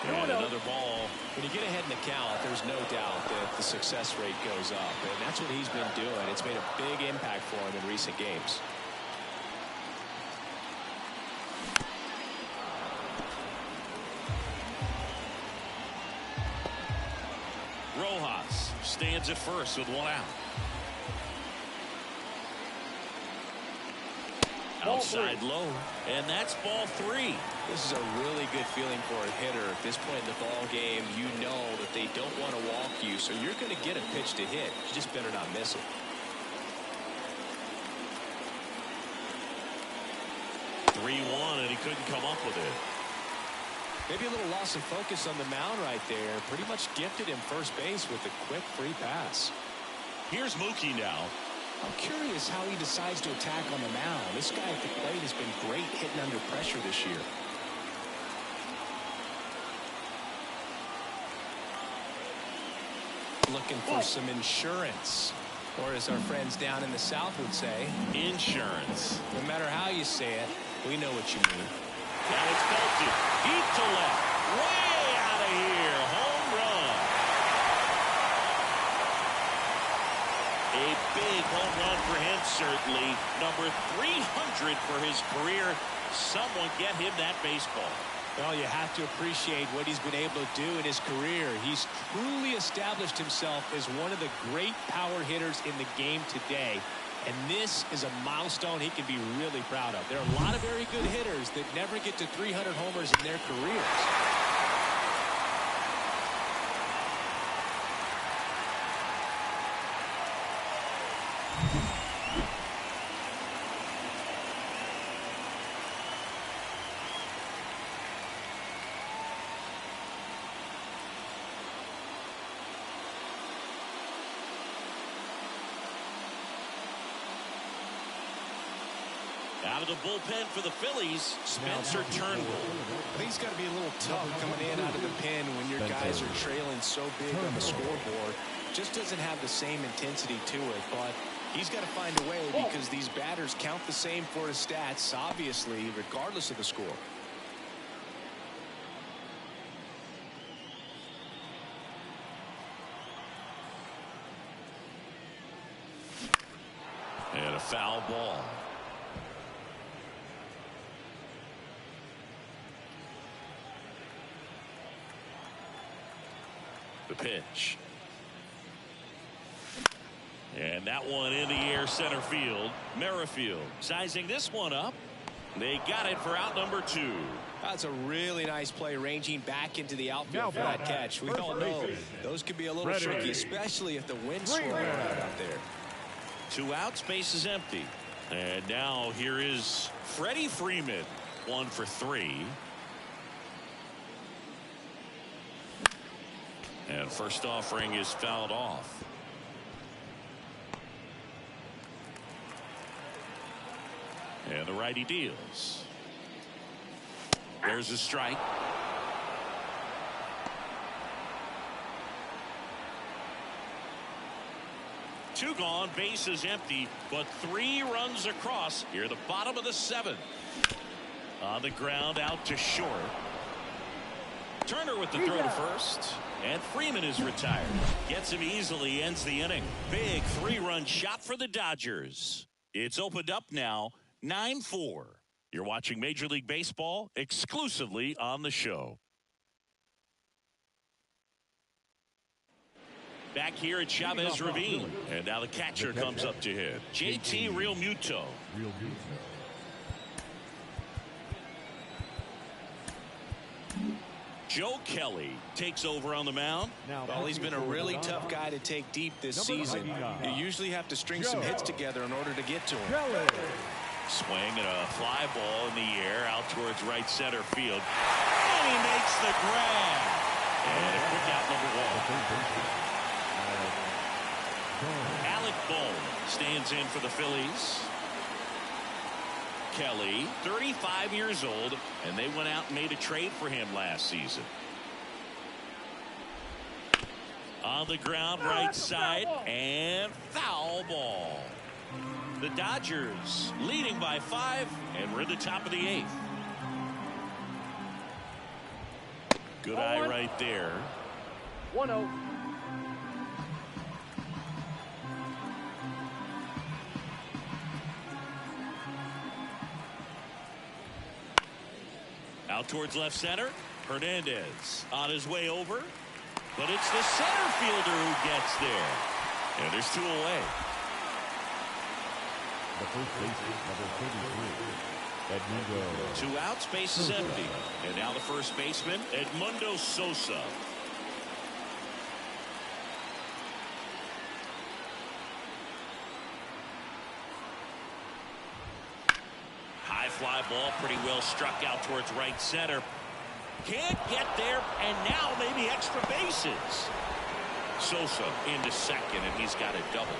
And another ball. When you get ahead in the count, there's no doubt that the success rate goes up. And that's what he's been doing. It's made a big impact for him in recent games. Rojas stands at first with 1 out. Outside low, and that's ball 3. This is a really good feeling for a hitter. At this point in the ball game, you know that they don't want to walk you, so you're going to get a pitch to hit. You just better not miss it. 3-1, and he couldn't come up with it. Maybe a little loss of focus on the mound right there. Pretty much gifted him first base with a quick free pass. Here's Mookie now. I'm curious how he decides to attack on the mound. This guy at the plate has been great hitting under pressure this year. Looking for some insurance. Or as our friends down in the South would say, insurance. No matter how you say it, we know what you mean. Now it's belted. Deep to left. Way out of here. Home run. A big home run for him, certainly. Number 300 for his career. Someone get him that baseball. Well, you have to appreciate what he's been able to do in his career. He's truly established himself as one of the great power hitters in the game today. And this is a milestone he can be really proud of. There are a lot of very good hitters that never get to 300 homers in their careers. Out of the bullpen for the Phillies, Spencer Turnbull. I think it's got to be a little tough coming in out of the pen when your guys are trailing so big on the scoreboard. Just doesn't have the same intensity to it, but he's got to find a way because these batters count the same for his stats, obviously, regardless of the score. And a foul ball. The pitch. And that one in the air center field. Merrifield sizing this one up. They got it for out number 2. That's a really nice play, ranging back into the outfield for that catch. We all know those could be a little tricky, especially if the wind's swirling around out there. 2 outs, base is empty. And now here is Freddie Freeman. 1 for 3. And first offering is fouled off. And the righty deals. There's a strike. Two gone, bases empty, but 3 runs across. Here, the bottom of the 7th. On the ground, out to short. Turner with the throw to first. And Freeman is retired. Gets him easily, ends the inning. Big 3-run shot for the Dodgers. It's opened up now, 9-4. You're watching Major League Baseball exclusively on the show. Back here at Chavez Ravine. And now the catcher comes up to hit. JT Realmuto. Joe Kelly takes over on the mound. Well, he's been a really tough guy to take deep this season. You usually have to string some hits together in order to get to him. Swing and a fly ball in the air out towards right center field. And he makes the grab. And a quick out, number 1. Alec Bohm stands in for the Phillies. Kelly, 35 years old, and they went out and made a trade for him last season. On the ground, right side, and foul ball. The Dodgers leading by 5, and we're at the top of the 8th. Good eye right there. 1-0. Out towards left center. Hernandez on his way over. But it's the center fielder who gets there. And there's 2 away. The first baseman, number 33, Edmundo. 2 outs, base is empty. And now the first baseman, Edmundo Sosa. High fly ball, pretty well struck out towards right center. Can't get there, and now maybe extra bases. Sosa into second, and he's got a double.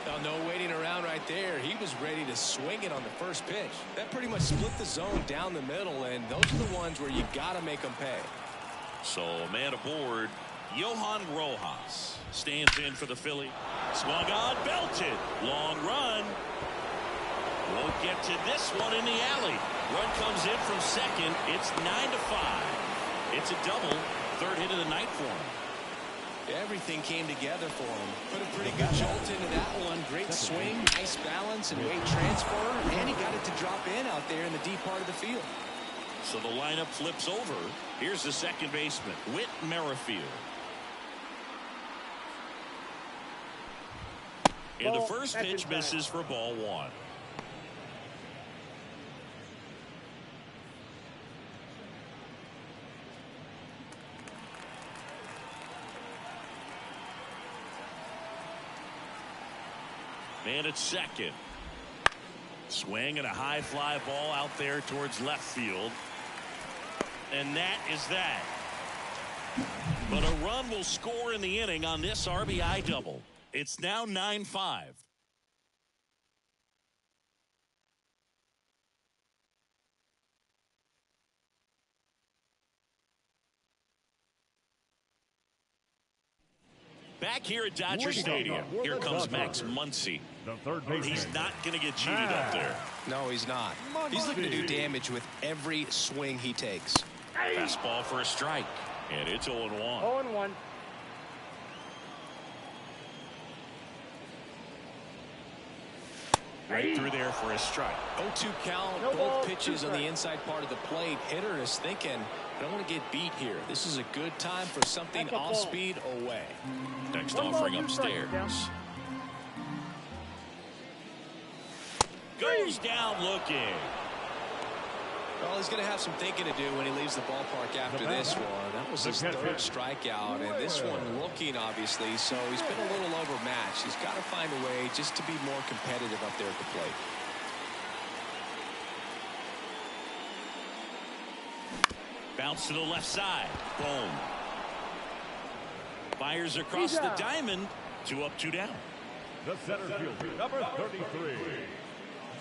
Now, no waiting around right there. He was ready to swing it on the first pitch. That pretty much split the zone down the middle, and those are the ones where you got to make them pay. So a man aboard, Johan Rojas stands in for the Phillies. Swung on, belted. Long run. Won't get to this one in the alley. Run comes in from second. It's 9-5. It's a double. 3rd hit of the night for him. Everything came together for him. Put a pretty good jolt into that one. Great swing, nice balance, and weight transfer. And he got it to drop in out there in the deep part of the field. So the lineup flips over. Here's the second baseman, Whit Merrifield. And the first pitch misses for ball 1. Man at second. Swing and a high fly ball out there towards left field. And that is that. But a run will score in the inning on this RBI double. It's now 9-5. Back here at Dodger Stadium, here comes Max Muncy. The third baseman. He's not going to get cheated up there. No, he's not. He's looking to do damage with every swing he takes. Fastball for a strike, and it's 0-1. 0-1. Right through there for a strike. 0-2 count, No ball, both pitches 2 on the strikes. inside part of the plate. Hitter is thinking, I don't want to get beat here. This is a good time for something That's a off ball. speed away. Next 1 ball, offering 2 strikes, upstairs. down. Goes down looking. Well, he's going to have some thinking to do when he leaves the ballpark after this one. That was his 3rd strikeout, and this one looking, obviously, so he's been a little overmatched. He's got to find a way just to be more competitive up there at the plate. Bounce to the left side. Boom. Fires across the diamond. 2 up, 2 down. The center fielder, number 33,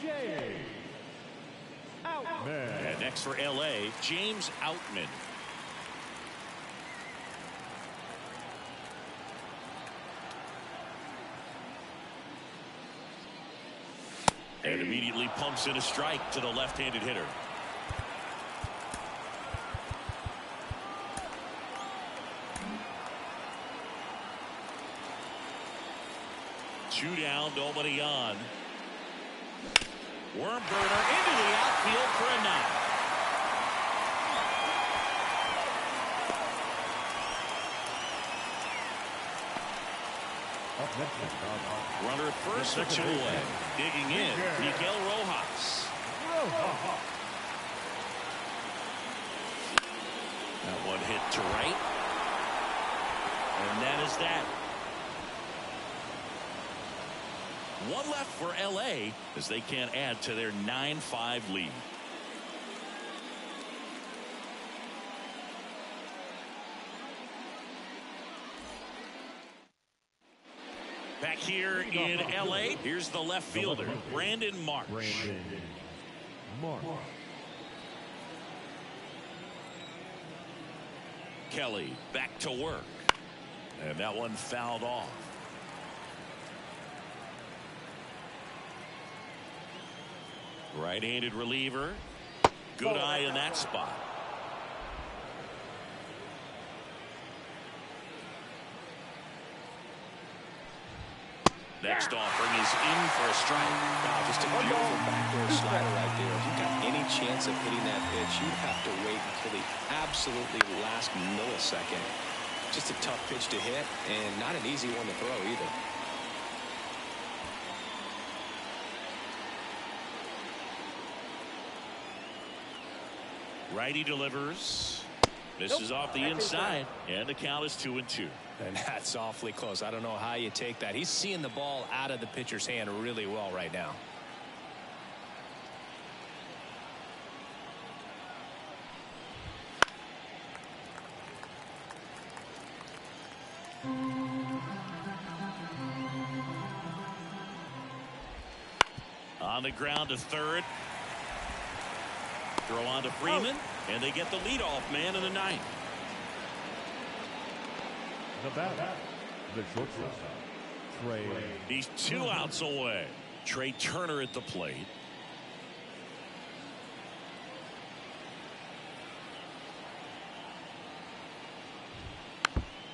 Jay And next for L.A., James Outman. And immediately pumps in a strike to the left-handed hitter. Two down, nobody on. Worm burner into the outfield for a knock. Runner at first, or two away. Digging in, Miguel Rojas. That one hit to right. And that is that. One left for L.A. as they can't add to their 9-5 lead. Back here in L.A., here's the left fielder, Brandon Marsh. Kelly back to work. And that one fouled off. Right-handed reliever. Good eye in that spot. Next offering is in for a strike. Wow, just a beautiful backdoor slider right there. If you've got any chance of hitting that pitch, you have to wait until the absolutely last millisecond. Just a tough pitch to hit, and not an easy one to throw either. Righty delivers. Misses off the inside, and the count is 2-2. And that's awfully close. I don't know how you take that. He's seeing the ball out of the pitcher's hand really well right now. On the ground to third. Throw on to Freeman, and they get the leadoff man in the ninth. The batter, the shortstop, Trey. He's 2 outs away. Trey Turner at the plate.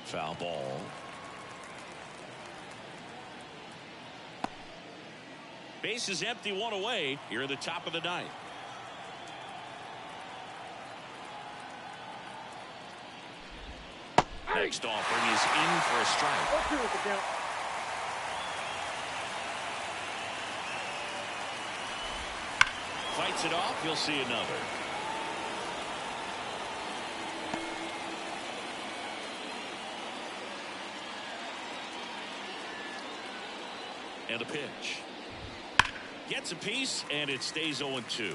Foul ball. Base is empty, 1 away here at the top of the ninth. Next offering is in for a strike. Fights it off. You'll see another. And a pitch. Gets a piece, and it stays 0-2.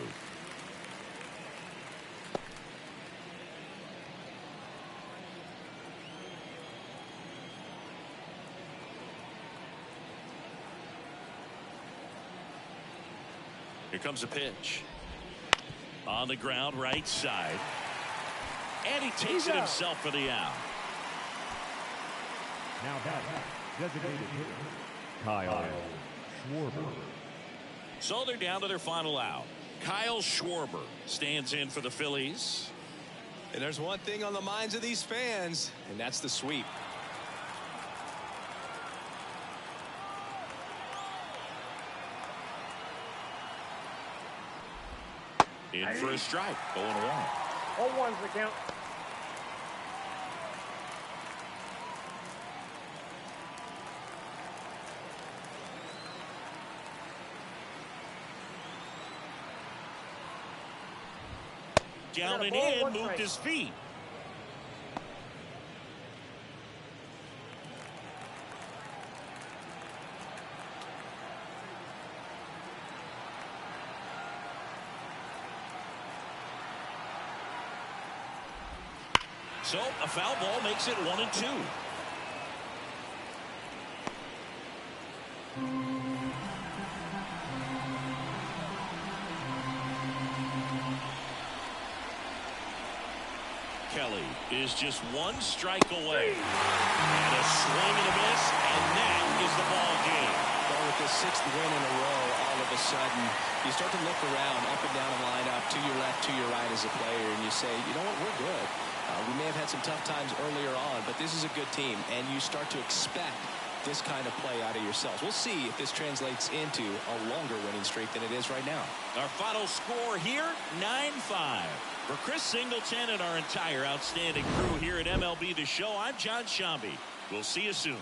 Here comes a pitch. On the ground, right side. And he takes it himself for the out. Now that designated hitter, Kyle Schwarber. So they're down to their final out. Kyle Schwarber stands in for the Phillies. And there's one thing on the minds of these fans, and that's the sweep. In for a strike. 0-1. 0-1's the count. Down and in, moved his feet. So a foul ball makes it 1-2. Kelly is just one strike away. And a swing and a miss, and that is the ball game. Well, with the 6th win in a row, all of a sudden, you start to look around, up and down the lineup, to your left, to your right as a player, and you say, you know what, we're good. We may have had some tough times earlier on, but this is a good team, and you start to expect this kind of play out of yourselves. We'll see if this translates into a longer winning streak than it is right now. Our final score here, 9-5. For Chris Singleton and our entire outstanding crew here at MLB The Show, I'm John Shambi. We'll see you soon.